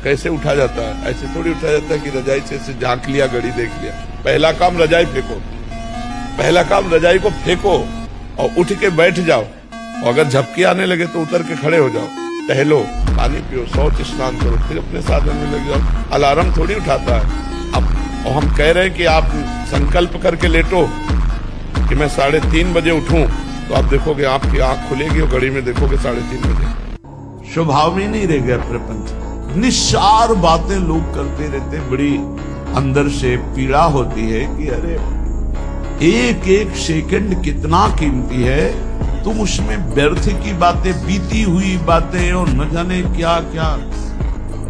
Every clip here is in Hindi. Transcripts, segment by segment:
कैसे उठा जाता है? ऐसे थोड़ी उठा जाता है कि रजाई से झांक लिया, घड़ी देख लिया। पहला काम रजाई फेंको, पहला काम रजाई को फेंको और उठ के बैठ जाओ। और अगर झपकी आने लगे तो उतर के खड़े हो जाओ, टहलो, पानी पियो, शौच स्नान करो, फिर अपने साधन में लग जाओ। अलार्म थोड़ी उठाता है। अब और हम कह रहे हैं कि आप संकल्प करके लेटो कि मैं 3:30 बजे उठूं, तो आप देखोगे आपकी आंख खुलेगी और घड़ी में देखोगे 3:30 बजे। स्वभाव में नहीं रह गया प्रपंच, निस्सार बातें लोग करते रहते। बड़ी अंदर से पीड़ा होती है कि अरे एक एक सेकंड कितना कीमती है, तुम उसमें व्यर्थ की बातें, बीती हुई बातें और न जाने क्या क्या।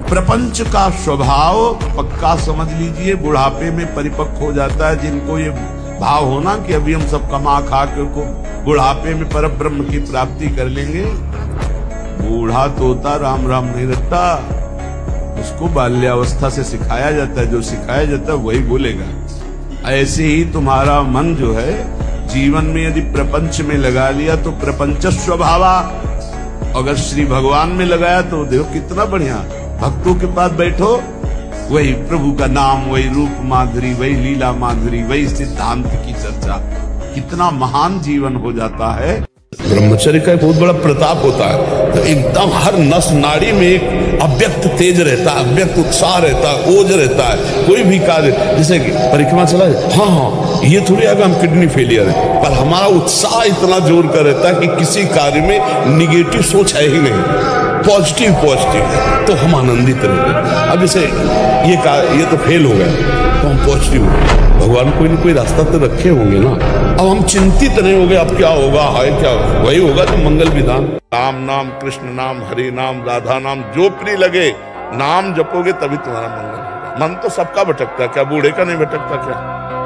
प्रपंच का स्वभाव पक्का समझ लीजिए बुढ़ापे में परिपक्व हो जाता है। जिनको ये भाव होना कि अभी हम सब कमा खा के को बुढ़ापे में परब्रह्म की प्राप्ति कर लेंगे, बूढ़ा तोता राम राम नहीं रखता, उसको बाल्यावस्था से सिखाया जाता है। जो सिखाया जाता है वही बोलेगा। ऐसे ही तुम्हारा मन जो है जीवन में यदि प्रपंच में लगा लिया तो प्रपंच स्वभावा, अगर श्री भगवान में लगाया तो देखो कितना बढ़िया। भक्तों के पास बैठो, वही प्रभु का नाम, वही रूप माधुरी, वही लीला माधुरी, वही सिद्धांत की चर्चा, कितना महान जीवन हो जाता है। ब्रह्मचर्य का एक बहुत बड़ा प्रताप होता है। तो एकदम हर नस नाड़ी में एक अव्यक्त तेज रहता है, अव्यक्त उत्साह रहता है, ओज रहता है। कोई भी कार्य, जैसे कि परिक्रमा चला जाए, हाँ ये थोड़ी आगे हम किडनी फेलियर है, पर हमारा उत्साह इतना जोर का रहता है कि किसी कार्य में निगेटिव सोच है ही नहीं, पॉजिटिव है, तो हम आनंदित रहते। अब जैसे ये तो फेल हो गया तो हम पॉजिटिव हो, भगवान कोई न कोई रास्ता तो रखे होंगे ना। अब हम चिंतित नहीं हो गए अब क्या होगा, हाय क्या, वही होगा तो मंगल विधान। राम नाम, कृष्ण नाम, हरि नाम, राधा नाम, जो प्रिय लगे नाम जपोगे तभी तुम्हारा मंगल होगा। मन तो सबका भटकता है, क्या बूढ़े का नहीं भटकता? क्या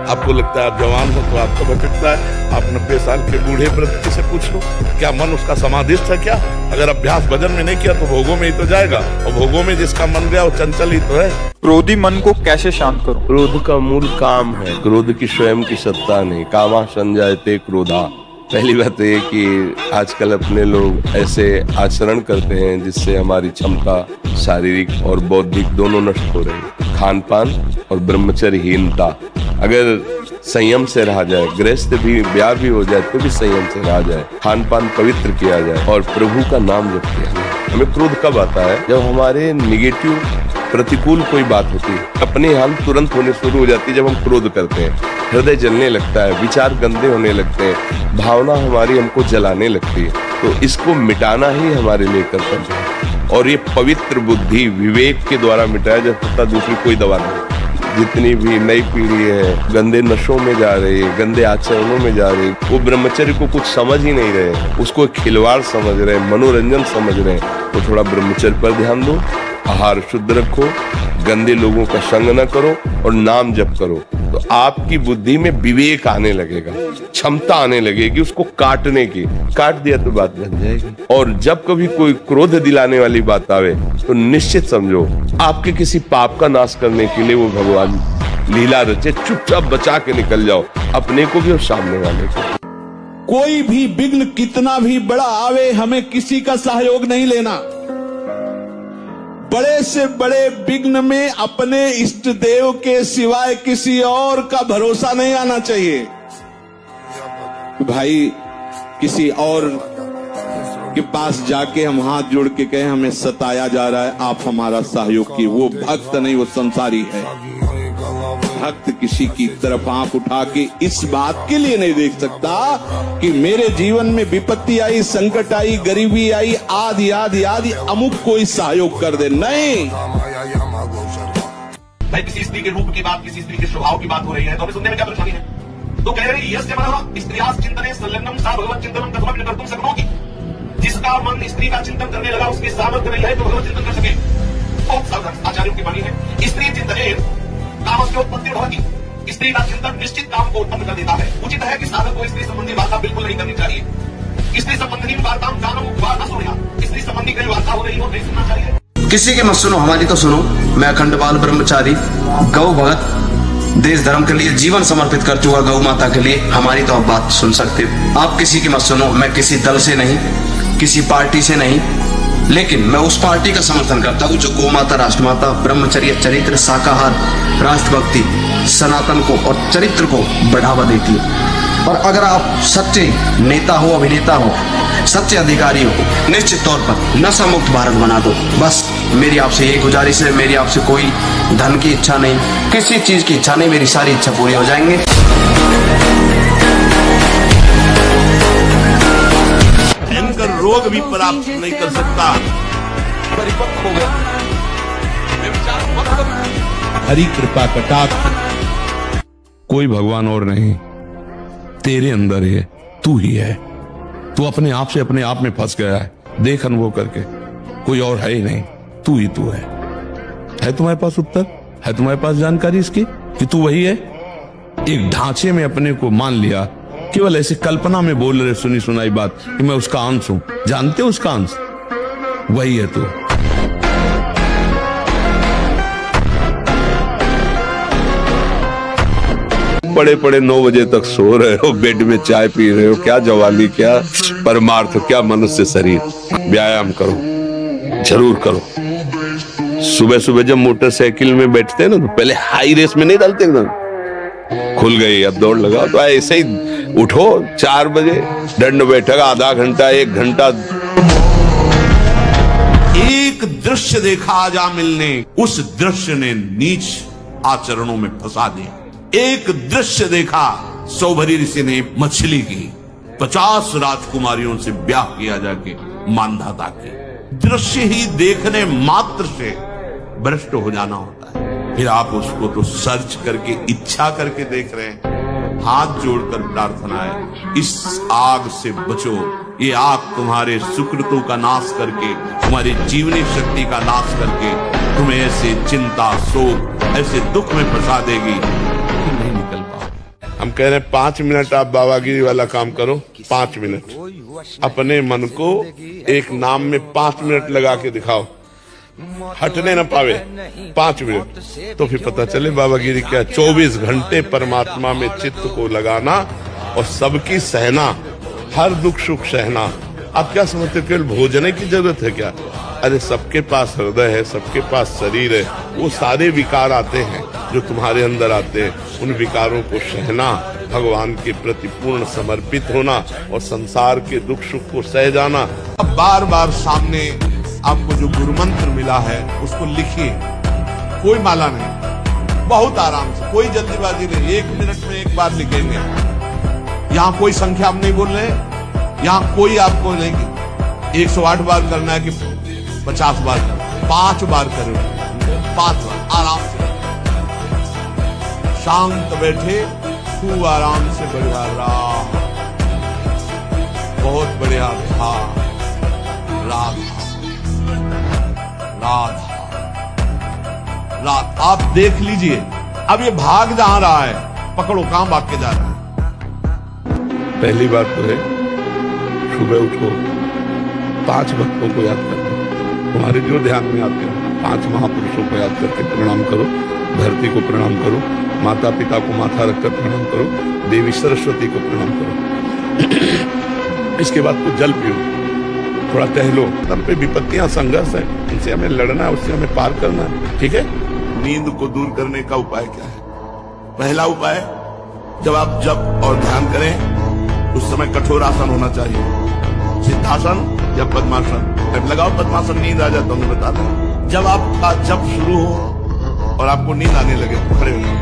आपको लगता है आप जवान हो तो आपका भटकता है? आप 90 साल के बूढ़े व्यक्ति से पूछ लो, क्या मन उसका समाधिस्थ है? क्या अगर अभ्यास भजन में नहीं किया तो भोगों में ही तो जाएगा, और भोगों में जिसका मन गया वो चंचल ही तो है। क्रोधी मन को कैसे शांत करो? क्रोध का मूल काम है, क्रोध की स्वयं की सत्ता नहीं। कामा संजायते क्रोधा। पहली बात ये कि आजकल अपने लोग ऐसे आचरण करते हैं जिससे हमारी क्षमता शारीरिक और बौद्धिक दोनों नष्ट हो रही है। खान पान और ब्रह्मचर्यहीनता, अगर संयम से रहा जाए, गृहस्थ भी ब्याह भी हो जाए तो भी संयम से रहा जाए, खान पान पवित्र किया जाए और प्रभु का नाम जप किया जाए। हमें क्रोध कब आता है? जब हमारे निगेटिव प्रतिकूल कोई बात होती है, अपने हाल तुरंत होने शुरू हो जाती है। जब हम क्रोध करते हैं हृदय जलने लगता है, विचार गंदे होने लगते हैं, भावना हमारी हमको जलाने लगती है। तो इसको मिटाना ही हमारे लिए कर्तव्य है, और ये पवित्र बुद्धि विवेक के द्वारा मिटाया जा सकता, दूसरी कोई दवा नहीं। जितनी भी नई पीढ़ी है गंदे नशों में जा रही है, गंदे आचरणों में जा रही है, वो ब्रह्मचर्य को कुछ समझ ही नहीं रहे, उसको खिलवाड़ समझ रहे हैं, मनोरंजन समझ रहे हैं। तो थोड़ा ब्रह्मचर्य पर ध्यान दो, आहार शुद्ध रखो, गंदे लोगों का संग न करो और नाम जप करो, तो आपकी बुद्धि में विवेक आने लगेगा, क्षमता आने लगेगी उसको काटने की। काट दिया तो बात बन जाएगी। और जब कभी कोई क्रोध दिलाने वाली बात आवे तो निश्चित समझो आपके किसी पाप का नाश करने के लिए वो भगवान लीला रचे। चुपचाप बचा के निकल जाओ, अपने को भी और सामने वाले को। कोई भी विघ्न कितना भी बड़ा आवे, हमें किसी का सहयोग नहीं लेना। बड़े से बड़े विघ्न में अपने इष्ट देव के सिवाय किसी और का भरोसा नहीं आना चाहिए। भाई किसी और के पास जाके हम हाथ जोड़ के कहें हमें सताया जा रहा है, आप हमारा सहयोग की, वो भक्त नहीं, वो संसारी है। भक्त किसी की तरफ आंख उठा के इस बात के लिए नहीं देख सकता कि मेरे जीवन में विपत्ति आई, संकट आई, गरीबी आई, आदि आदि आदि अमुक कोई सहयोग कर दे। नहीं, भाई किसी स्त्री के रूप की बात, किसी स्त्री के स्वभाव की बात हो रही है तो हमें सुनने में क्या परेशानी है? तो कह रहे यस्य मनः स्त्रियास् चिंतने संलग्नम सा भगवत चिंतनम कथमपि न कर्तुं शक्नोति। जिसका मन स्त्री का चिंतन करने लगा उसकी सामर्थ्य नहीं है तो भगवत चिंतन कर सके। बहुत सावधान आचार्यों की वाणी है। स्त्री चिंतने कामस्य उत्पत्ति भवति। स्त्री का चिंतन निश्चित काम को उत्पन्न कर देता है। उचित है कि साधक को स्त्री संबंधी वार्ता बिल्कुल नहीं करनी चाहिए। स्त्री संबंधी वार्ता न सुनिया, स्त्री संबंधी कई वार्ता हो रही हो नहीं सुनना चाहिए। किसी की मत सुनो, हमारी तो सुनो। मैं अखंड बाल ब्रह्मचारी गौ भगत, देश धर्म के लिए जीवन समर्पित कर चुका गौ माता के लिए, हमारी तो आप बात सुन सकते हो। आप किसी की मत सुनो। मैं किसी दल से नहीं, किसी पार्टी से नहीं, लेकिन मैं उस पार्टी का समर्थन करता हूँ जो गोमाता, राष्ट्रमाता, ब्रह्मचर्य, चरित्र, शाकाहार, राष्ट्रभक्ति, सनातन को और चरित्र को बढ़ावा देती है। और अगर आप सच्चे नेता हो, अभिनेता हो, सच्चे अधिकारी हो, निश्चित तौर पर नशा मुक्त भारत बना दो। बस मेरी आपसे यही गुजारिश है। मेरी आपसे कोई धन की इच्छा नहीं, किसी चीज की इच्छा नहीं, मेरी सारी इच्छा पूरी हो जाएंगे। भयंकर रोग भी प्राप्त नहीं कर सकता। परिपक्व हो गया। हरि कृपा कटाक्ष, कोई भगवान और नहीं, तेरे अंदर है, तू ही है। तू अपने आप से अपने आप में फंस गया है। देख अनुभव करके, कोई और है ही नहीं, तू ही तू है। तुम्हारे पास उत्तर है, तुम्हारे पास जानकारी इसकी कि तू वही है। एक ढांचे में अपने को मान लिया, केवल ऐसे कल्पना में बोल रहे सुनी सुनाई बात कि मैं उसका अंश हूं। जानते हो उसका अंश वही है तू। पड़े पड़े 9 बजे तक सो रहे हो, बेड में चाय पी रहे हो, क्या जवानी, क्या परमार्थ, क्या मनुष्य शरीर। व्यायाम करो, जरूर करो। सुबह सुबह जब मोटरसाइकिल में बैठते हैं ना, तो पहले हाई रेस में नहीं डालते, एकदम खुल गई अब दौड़ लगाओ, तो ऐसे ही उठो 4 बजे, दंड बैठक आधा घंटा 1 घंटा। एक दृश्य देखा आजामिल ने, उस दृश्य ने नीच आचरणों में फंसा दिया। एक दृश्य देखा सौभरी ऋषि ने मछली की, 50 राजकुमारियों से ब्याह किया जाके मानधाता की। दृश्य ही देखने मात्र से भ्रष्ट हो जाना होता है। फिर आप उसको तो सर्च करके, इच्छा करके देख रहे हैं। हाथ जोड़कर प्रार्थना है, इस आग से बचो। ये आग तुम्हारे सुकृतों का नाश करके, तुम्हारी जीवनी शक्ति का नाश करके तुम्हें ऐसे चिंता, शोक, ऐसे दुख में फंसा देगी, नहीं निकल पाओ। हम कह रहे हैं 5 मिनट आप बाबागिरी वाला काम करो। 5 मिनट अपने मन को एक नाम में 5 मिनट लगा के दिखाओ, हटने न पावे 5 मिनट, तो फिर पता चले बाबागिरी क्या। 24 घंटे परमात्मा में चित्त को लगाना और सबकी सहना, हर दुख सुख सहना। आप क्या समझते, केवल भोजन की जरूरत है क्या? अरे सबके पास हृदय है, सबके पास शरीर है। वो सारे विकार आते हैं जो तुम्हारे अंदर आते हैं, उन विकारों को सहना, भगवान के प्रति पूर्ण समर्पित होना और संसार के दुख सुख को सह जाना। अब बार बार सामने आपको जो गुरु मंत्र मिला है उसको लिखिए, कोई माला नहीं, बहुत आराम से, कोई जल्दीबाजी नहीं, 1 मिनट में एक बार लिखेंगे। यहाँ कोई संख्या हम नहीं बोल रहे, यहाँ कोई आपको नहीं 108 बार करना है कि 50 बार करना, 5 बार करो, 5 बार आराम से, शांत बैठे, खूब आराम से बढ़िया रहा, बहुत बढ़िया था, राधा राधा राधा। आप देख लीजिए, अब ये भाग जहां रहा है, पकड़ो, कहां भाग के जा रहा है। पहली बात तो है, सुबह उठो, 5 भक्तों को याद करो, तुम्हारे जो ध्यान में आते हैं, 5 महापुरुषों को याद करके प्रणाम करो। धरती को प्रणाम करो, माता पिता को माथा रखकर प्रणाम करो, देवी सरस्वती को प्रणाम करो। इसके बाद कुछ जल पियो, थोड़ा टहलो। तब पे विपत्तियां, संघर्ष है, इनसे हमें लड़ना है, उससे हमें पार करना है, ठीक है। नींद को दूर करने का उपाय क्या है? पहला उपाय, जब आप जप और ध्यान करें उस समय कठोर आसन होना चाहिए, सिद्धासन या पद्मासन। जब लगाओ पद्मासन, नींद आ जाए तो हमें बता दें। जब आपका जप शुरू हो और आपको नींद आने लगे तो खड़े होने,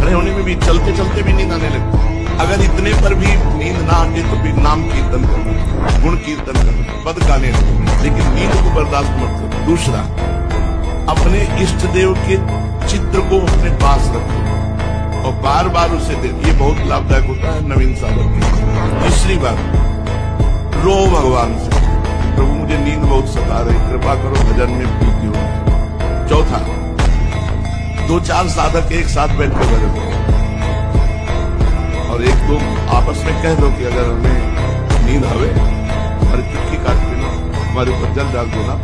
खड़े होने में भी, चलते चलते भी नींद आने लगे। अगर इतने पर भी नींद ना आते तो भी नाम कीर्तन करो, गुण कीर्तन करो, पद गाने लगो, लेकिन नींद को बर्दाश्त मत करो। दूसरा, अपने इष्ट देव के चित्र को अपने पास रखो और बार बार उसे देखो, ये बहुत लाभदायक होता है नवीन साधक के। तीसरी बात, रो भगवान से, प्रभु मुझे नींद बहुत सता रही, कृपा करो, भजन में प्रीति हो। चौथा, 2-4 साधक एक साथ बैठकर भजन करो और 1-2 आपस में कह दो कि अगर हमें नींद आवे, हमारी चुटकी काट देना, हमारे ऊपर जल डाल देना,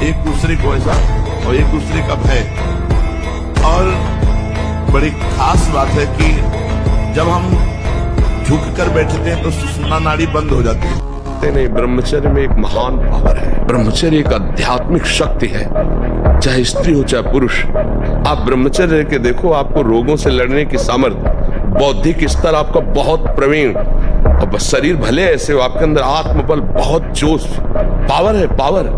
एक दूसरे को ऐसा, और एक दूसरे का भय। और बड़ी खास बात है कि जब हम झुक कर बैठते हैं तो सुषुम्ना नाड़ी बंद हो जाती है। सकते नहीं, ब्रह्मचर्य में एक महान पावर है। ब्रह्मचर्य एक आध्यात्मिक शक्ति है, चाहे स्त्री हो चाहे पुरुष। आप ब्रह्मचर्य के देखो, आपको रोगों से लड़ने की सामर्थ्य, बौद्धिक स्तर आपका बहुत प्रवीण, और बस शरीर भले ऐसे हो, आपके अंदर आत्मबल, बहुत जोश, पावर है, पावर।